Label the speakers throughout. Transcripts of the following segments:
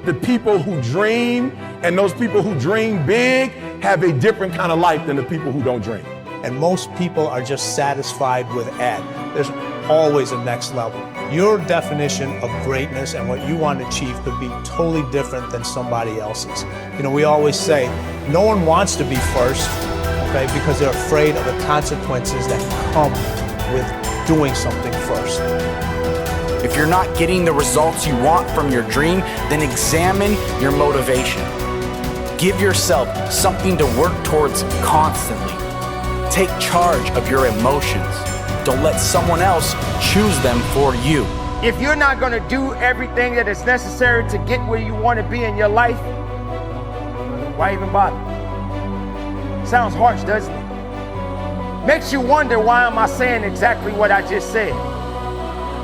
Speaker 1: the people who dream and those people who dream big have a different kind of life than the people who don't dream.
Speaker 2: And most people are just satisfied with Ed. There's always a next level. Your definition of greatness and what you want to achieve could be totally different than somebody else's. You know, we always say, no one wants to be first, okay, because they're afraid of the consequences that come with doing something first.
Speaker 3: If you're not getting the results you want from your dream, then examine your motivation. Give yourself something to work towards constantly. Take charge of your emotions. Don't let someone else choose them for you.
Speaker 4: If you're not going to do everything that is necessary to get where you want to be in your life, why even bother? Sounds harsh, doesn't it? Makes you wonder, why am I saying exactly what I just said?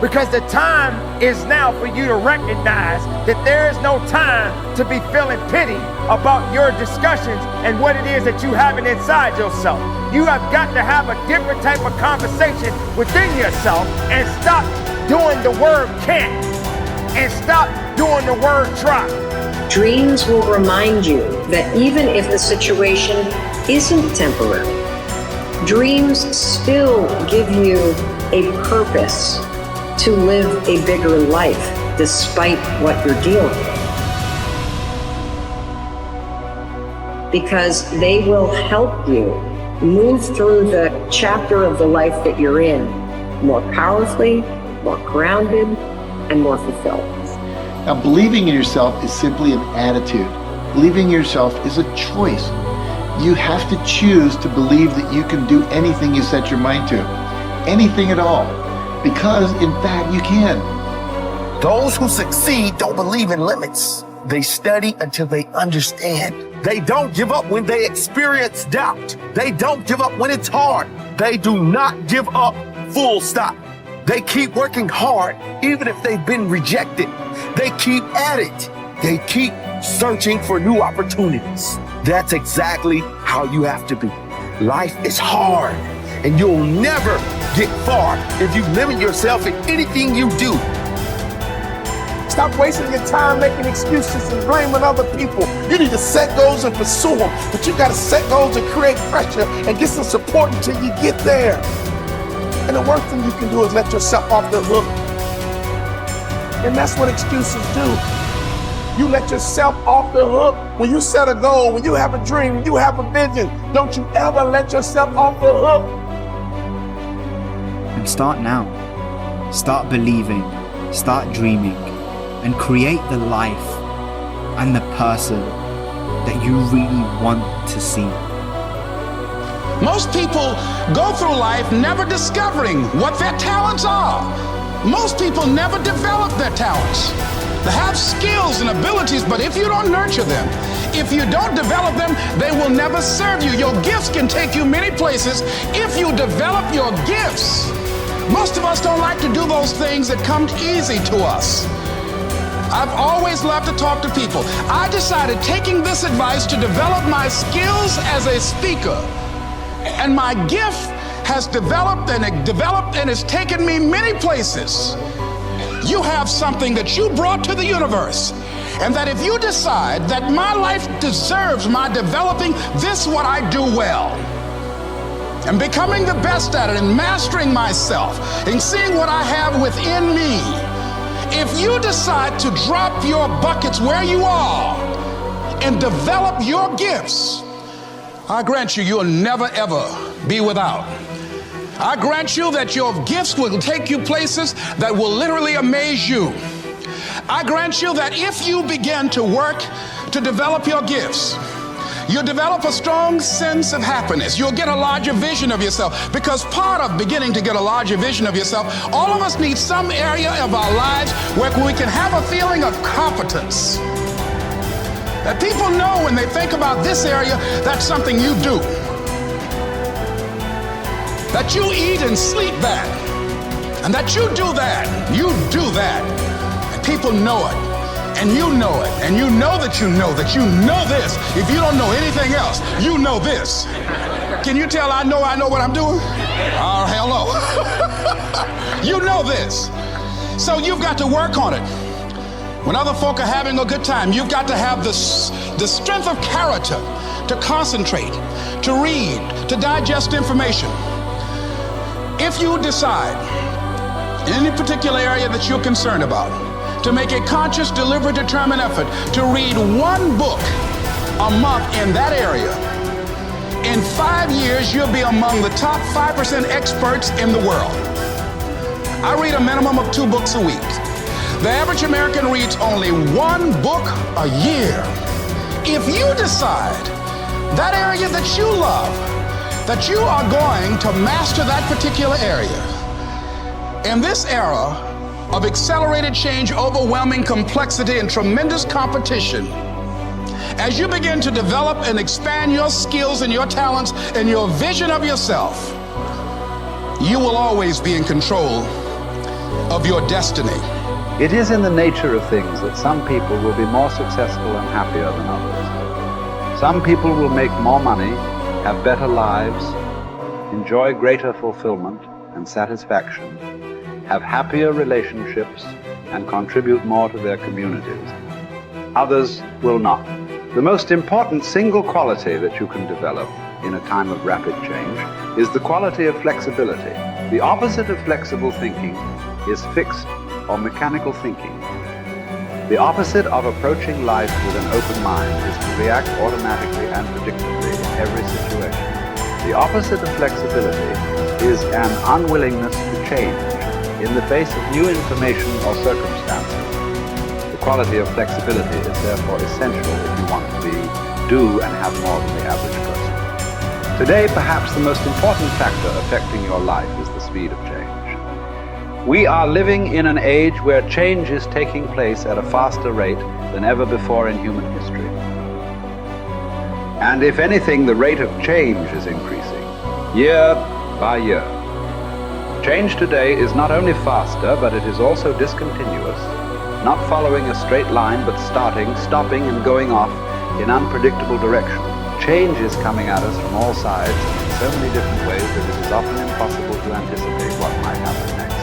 Speaker 4: Because the time is now for you to recognize that there is no time to be feeling pity about your discussions and what it is that you having inside yourself. You have got to have a different type of conversation within yourself and stop doing the word can't and stop doing the word try.
Speaker 5: Dreams will remind you that even if the situation isn't temporary, dreams still give you a purpose to live a bigger life despite what you're dealing with. Because they will help you move through the chapter of the life that you're in more powerfully, more grounded, and more fulfilled.
Speaker 6: Now, believing in yourself is simply an attitude. Believing in yourself is a choice. You have to choose to believe that you can do anything you set your mind to. Anything at all. Because, in fact, you can.
Speaker 7: Those who succeed don't believe in limits. They study until they understand. They don't give up when they experience doubt. They don't give up when it's hard. They do not give up, full stop. They keep working hard, even if they've been rejected. They keep at it. They keep searching for new opportunities. That's exactly how you have to be. Life is hard, and you'll never get far if you limit yourself in anything you do.
Speaker 1: Stop wasting your time making excuses and blaming other people. You need to set goals and pursue them, but you gotta set goals and create pressure and get some support until you get there. And the worst thing you can do is let yourself off the hook. And that's what excuses do. You let yourself off the hook. When you set a goal, when you have a dream, when you have a vision, don't you ever let yourself off the hook.
Speaker 8: And start now. Start believing, start dreaming, and create the life and the person that you really want to see.
Speaker 9: Most people go through life never discovering what their talents are. Most people never develop their talents. They have skills and abilities, but if you don't nurture them, if you don't develop them, they will never serve you. Your gifts can take you many places if you develop your gifts. Most of us don't like to do those things that come easy to us. I've always loved to talk to people. I decided, taking this advice, to develop my skills as a speaker. And my gift has developed and it's taken me many places. You have something that you brought to the universe. And that if you decide that my life deserves my developing this, what I do well, and becoming the best at it, and mastering myself, and seeing what I have within me, if you decide to drop your buckets where you are and develop your gifts, I grant you, you'll never ever be without. I grant you that your gifts will take you places that will literally amaze you. I grant you that if you begin to work to develop your gifts, you'll develop a strong sense of happiness. You'll get a larger vision of yourself, because part of beginning to get a larger vision of yourself, all of us need some area of our lives where we can have a feeling of competence. That people know when they think about this area, that's something you do. That you eat and sleep that. And that you do that. You do that. And people know it. And you know it. And you know that you know this. If you don't know anything else, you know this. Can you tell I know what I'm doing? Oh, hell no. You know this. So you've got to work on it. When other folk are having a good time, you've got to have the strength of character to concentrate, to read, to digest information. If you decide in any particular area that you're concerned about, to make a conscious, deliberate, determined effort to read one book a month in that area, in 5 years, you'll be among the top 5% experts in the world. I read a minimum of 2 books a week. The average American reads only 1 book a year. If you decide that area that you love, that you are going to master that particular area, in this era of accelerated change, overwhelming complexity, and tremendous competition, as you begin to develop and expand your skills and your talents and your vision of yourself, you will always be in control of your destiny.
Speaker 10: It is in the nature of things that some people will be more successful and happier than others. Some people will make more money, have better lives, enjoy greater fulfillment and satisfaction, have happier relationships, and contribute more to their communities. Others will not. The most important single quality that you can develop in a time of rapid change is the quality of flexibility. The opposite of flexible thinking is fixed or mechanical thinking. The opposite of approaching life with an open mind is to react automatically and predictably in every situation. The opposite of flexibility is an unwillingness to change in the face of new information or circumstances. The quality of flexibility is therefore essential if you want to do and have more than the average person. Today, perhaps the most important factor affecting your life is the speed of change. We are living in an age where change is taking place at a faster rate than ever before in human history. And if anything, the rate of change is increasing, year by year. Change today is not only faster, but it is also discontinuous, not following a straight line, but starting, stopping, and going off in unpredictable direction. Change is coming at us from all sides in so many different ways that it is often impossible to anticipate what might happen next.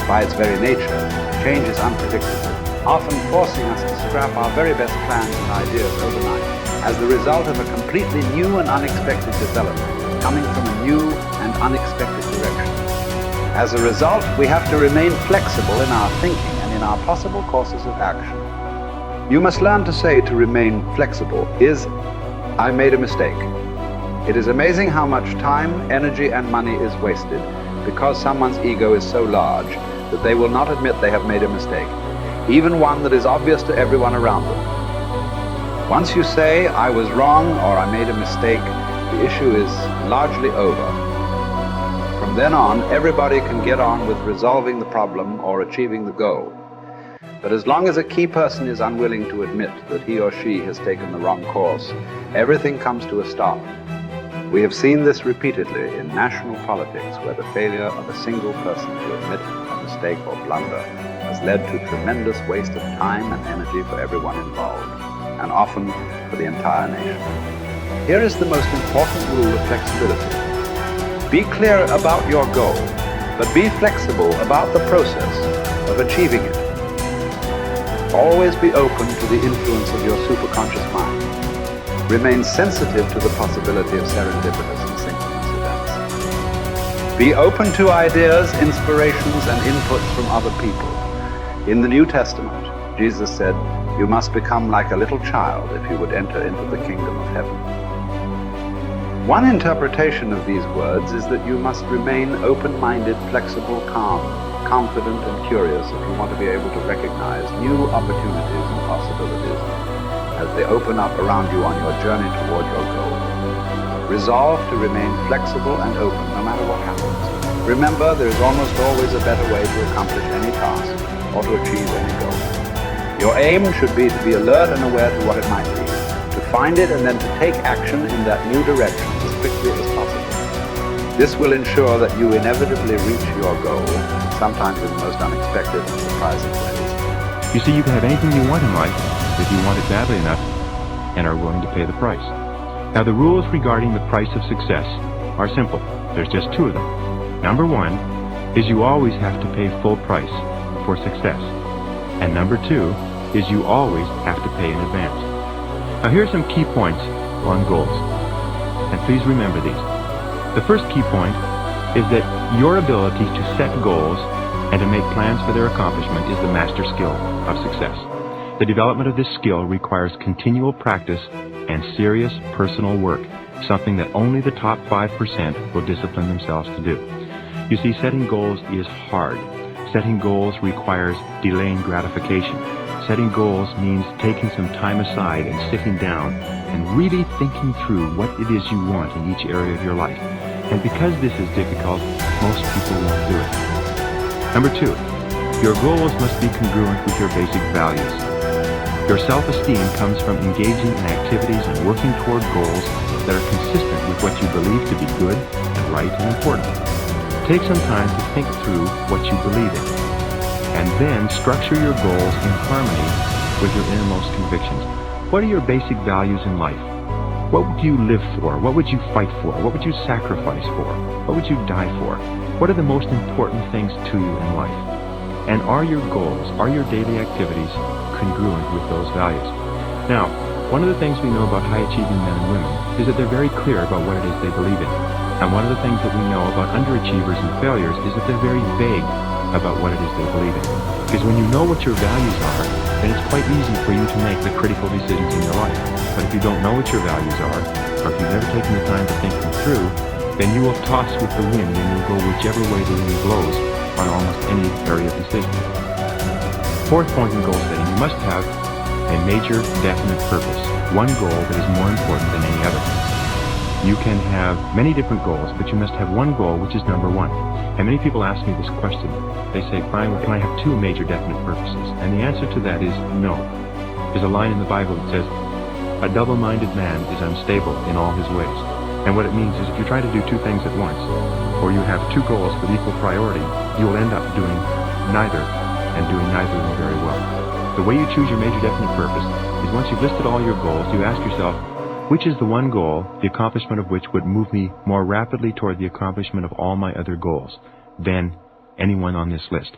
Speaker 10: By its very nature, change is unpredictable, often forcing us to scrap our very best plans and ideas overnight as the result of a completely new and unexpected development coming from a new and unexpected direction. As a result, we have to remain flexible in our thinking and in our possible courses of action. You must learn to say to remain flexible is, I made a mistake. It is amazing how much time, energy, and money is wasted because someone's ego is so large that they will not admit they have made a mistake, even one that is obvious to everyone around them. Once you say, I was wrong or I made a mistake, the issue is largely over. From then on, everybody can get on with resolving the problem or achieving the goal. But as long as a key person is unwilling to admit that he or she has taken the wrong course, everything comes to a stop. We have seen this repeatedly in national politics, where the failure of a single person to admit a mistake or blunder has led to tremendous waste of time and energy for everyone involved, and often for the entire nation. Here is the most important rule of flexibility. Be clear about your goal, but be flexible about the process of achieving it. Always be open to the influence of your superconscious mind. Remain sensitive to the possibility of serendipitous and synchronous events. Be open to ideas, inspirations, and inputs from other people. In the New Testament, Jesus said, "You must become like a little child if you would enter into the kingdom of heaven." One interpretation of these words is that you must remain open-minded, flexible, calm, confident, and curious if you want to be able to recognize new opportunities and possibilities as they open up around you on your journey toward your goal. Resolve to remain flexible and open no matter what happens. Remember, there is almost always a better way to accomplish any task or to achieve any goal. Your aim should be to be alert and aware to what it might be, to find it and then to take action in that new direction as quickly as possible. This will ensure that you inevitably reach your goal, sometimes in the most unexpected and surprising ways.
Speaker 11: You see, you can have anything you want in life if you want it badly enough and are willing to pay the price. Now, the rules regarding the price of success are simple. There's just 2 of them. Number 1 is you always have to pay full price for success. And number 2 is you always have to pay in advance. Now here are some key points on goals, and please remember these. The first key point is that your ability to set goals and to make plans for their accomplishment is the master skill of success. The development of this skill requires continual practice and serious personal work, something that only the top 5% will discipline themselves to do. You see, setting goals is hard. Setting goals requires delaying gratification. Setting goals means taking some time aside and sitting down and really thinking through what it is you want in each area of your life. And because this is difficult, most people won't do it. Number 2, your goals must be congruent with your basic values. Your self-esteem comes from engaging in activities and working toward goals that are consistent with what you believe to be good and right and important. Take some time to think through what you believe in, and then structure your goals in harmony with your innermost convictions. What are your basic values in life? What would you live for? What would you fight for? What would you sacrifice for? What would you die for? What are the most important things to you in life? And are your goals, are your daily activities congruent with those values? Now, one of the things we know about high-achieving men and women is that they're very clear about what it is they believe in. And one of the things that we know about underachievers and failures is that they're very vague about what it is they believe in. Because when you know what your values are, then it's quite easy for you to make the critical decisions in your life. But if you don't know what your values are, or if you've never taken the time to think them through, then you will toss with the wind and you'll go whichever way the wind blows on almost any area of decision. Fourth point in goal setting, you must have a major, definite purpose. One goal that is more important than any other. You can have many different goals, but you must have one goal which is number one. And many people ask me this question. They say, Brian, can I have two major definite purposes? And the answer to that is no. There's a line in the Bible that says, a double-minded man is unstable in all his ways. And what it means is if you try to do two things at once, or you have two goals with equal priority, you will end up doing neither, and doing neither of them very well. The way you choose your major definite purpose is once you've listed all your goals, you ask yourself, which is the one goal, the accomplishment of which would move me more rapidly toward the accomplishment of all my other goals than anyone on this list?